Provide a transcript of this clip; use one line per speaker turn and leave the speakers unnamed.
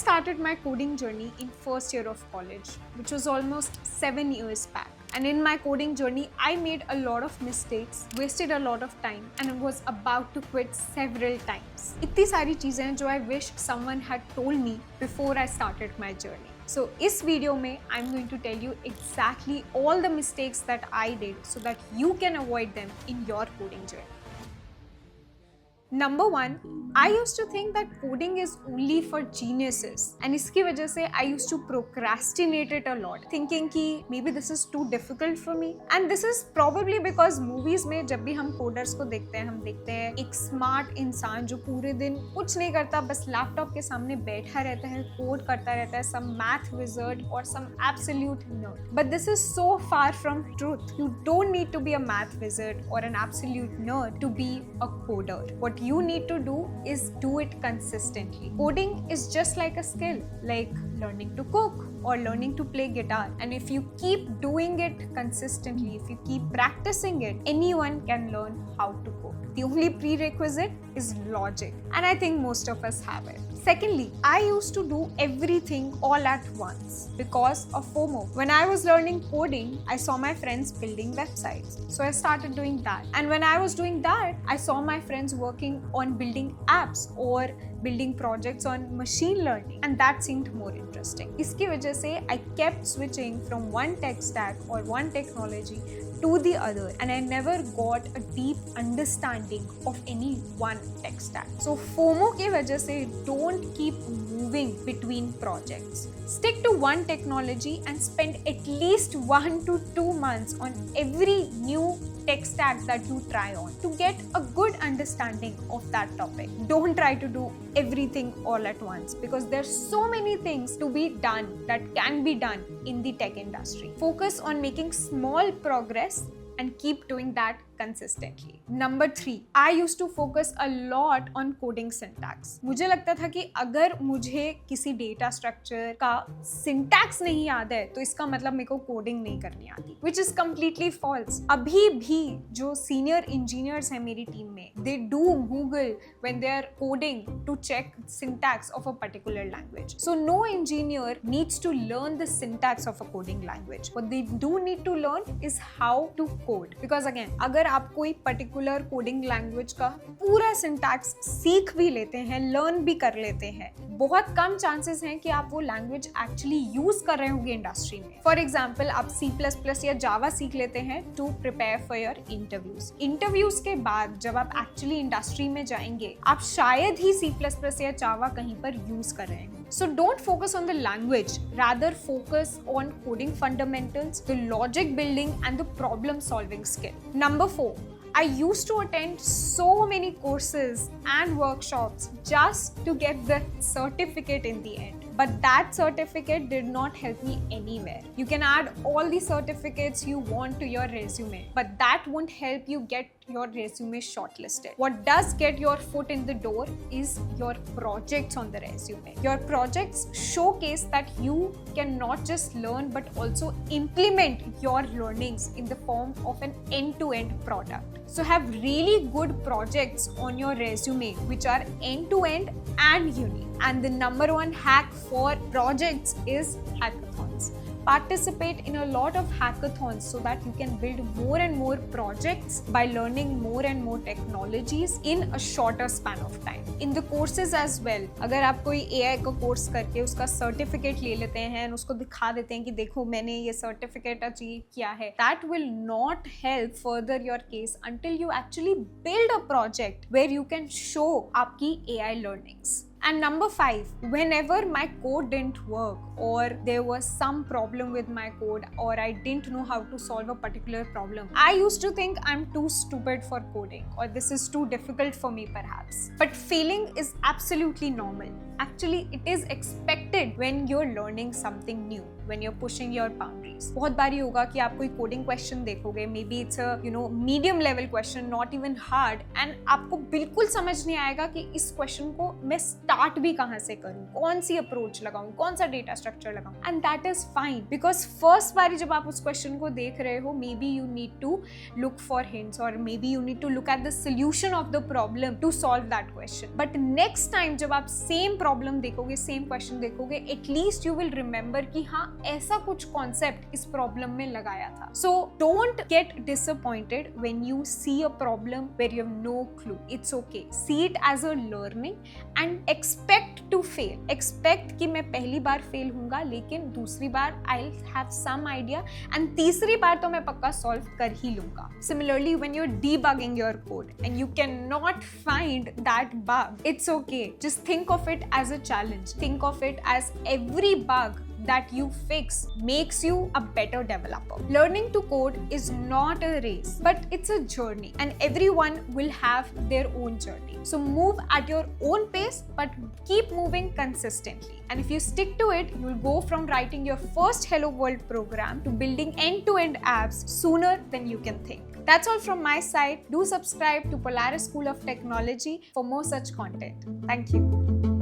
started my coding journey in first year of college, which was almost 7 years back. And in my coding journey, I made a lot of mistakes, wasted a lot of time, and was about to quit several times. इतनी सारी चीजें हैं जो I wish someone had told me before I started my journey. So इस video में I'm going to tell you exactly all the mistakes that I did so that you can avoid them in your coding journey. Number 1, I used to think that coding is only for geniuses, and इसकी वजह से I used to procrastinate it a lot, thinking कि maybe this is too difficult for me. And this is probably because movies में जब भी हम coders को देखते हैं, हम देखते हैं एक smart इंसान जो पूरे दिन कुछ नहीं करता, बस लैपटॉप के सामने बैठा रहता है, कोड करता रहता है, some math wizard or some absolute nerd. But this is so far from truth. You don't need to be a math wizard or an absolute nerd to be a coder. What you need to do is do it consistently. Coding is just like a skill, like learning to cook or learning to play guitar. And if you keep doing it consistently, if you keep practicing it, anyone can learn how to code. The only prerequisite is logic, and I think most of us have it. Secondly, I used to do everything all at once because of FOMO. When I was learning coding, I saw my friends building websites. So I started doing that. And when I was doing that, I saw my friends working on building apps or building projects on machine learning, and that seemed more interesting. इसकी वजह से I kept switching from one tech stack or one technology to the other, and I never got a deep understanding of any one tech stack. So FOMO की वजह से don't keep moving between projects. Stick to one technology and spend at least 1 to 2 months on every new tech stack that you try on to get a good understanding of that topic. Don't try to do everything all at once because there's so many things to be done that can be done in the tech industry. Focus on making small progress and keep doing that consistently. Number 3, I used to focus a lot on coding syntax. मुझे लगता था कि अगर मुझे किसी data structure का syntax नहीं याद है तो इसका मतलब मेरे को कोडिंग नहीं करनी आती, which is completely false. अभी भी जो सीनियर इंजीनियर्स हैं मेरी टीम में, they do Google when they are coding to check syntax of a particular language. So no engineer needs to learn the syntax of a coding language. What they do need to learn is how to code. Because again, अगर आप कोई particular coding language का पूरा syntax सीख भी लेते हैं, learn भी कर लेते हैं, बहुत कम चांसेस हैं कि आप वो लैंग्वेज एक्चुअली यूज कर रहे होंगे इंडस्ट्री में. फॉर एग्जाम्पल, आप C++ या जावा सीख लेते हैं to prepare for your interviews के बाद जब आप एक्चुअली इंडस्ट्री में जाएंगे, आप शायद ही C++ या जावा कहीं पर यूज कर रहे हैं. So don't focus on the language, rather focus on coding fundamentals, the logic building and the problem solving skill. Number 4, I used to attend so many courses and workshops just to get the certificate in the end. But that certificate did not help me anywhere. You can add all the certificates you want to your resume, but that won't help you get your resume shortlisted. What does get your foot in the door is your projects on the resume. Your projects showcase that you can not just learn but also implement your learnings in the form of an end-to-end product. So have really good projects on your resume which are end-to-end and unique. And the number 1 hack for projects is hackathons. Participate in a lot of hackathons so that you can build more and more projects by learning more and more technologies in a shorter span of time. In the courses as well, अगर आप कोई AI का course करके उसका certificate ले लेते हैं, उसको दिखा देते हैं कि देखो मैंने ये सर्टिफिकेट अचीव किया है, that will not help further your case until you actually build a project where you can show आपकी AI learnings. And number 5, whenever my code didn't work or there was some problem with my code or I didn't know how to solve a particular problem, I used to think I'm too stupid for coding or this is too difficult for me perhaps. But failing is absolutely normal. Actually, it is expected when you're learning something new, when you're pushing your boundaries. बहुत बारी होगा कि आप कोई coding question देखोगे, maybe it's a medium level question, not even hard, and आपको बिल्कुल समझ नहीं आएगा कि इस question को मैं start भी कहाँ से करूँ, कौन सी approach लगाऊँ, कौन सा data structure लगाऊँ, and that is fine because first बारी जब आप उस question को देख रहे हो, maybe you need to look for hints or maybe you need to look at the solution of the problem to solve that question. But next time जब आप same प्रॉब्लम देखोगे, सेम क्वेश्चन देखोगे, at least you will remember कि हाँ ऐसा कुछ concept इस problem में लगाया था. So don't get disappointed when you see a problem where you have no clue. It's okay. See it as a learning and expect to fail. Expect कि मैं पहली बार फेल होऊंगा, लेकिन दूसरी बार I will have some idea and तीसरी बार तो मैं पक्का सॉल्व कर ही लूंगा. Similarly when you are debugging your code and you cannot find that bug, it's okay. Just think of it as a challenge. Think of it as every bug that you fix makes you a better developer. Learning to code is not a race, but it's a journey, and everyone will have their own journey. So move at your own pace, but keep moving consistently. And if you stick to it, you'll go from writing your first Hello World program to building end-to-end apps sooner than you can think. That's all from my side. Do subscribe to Polaris School of Technology for more such content. Thank you.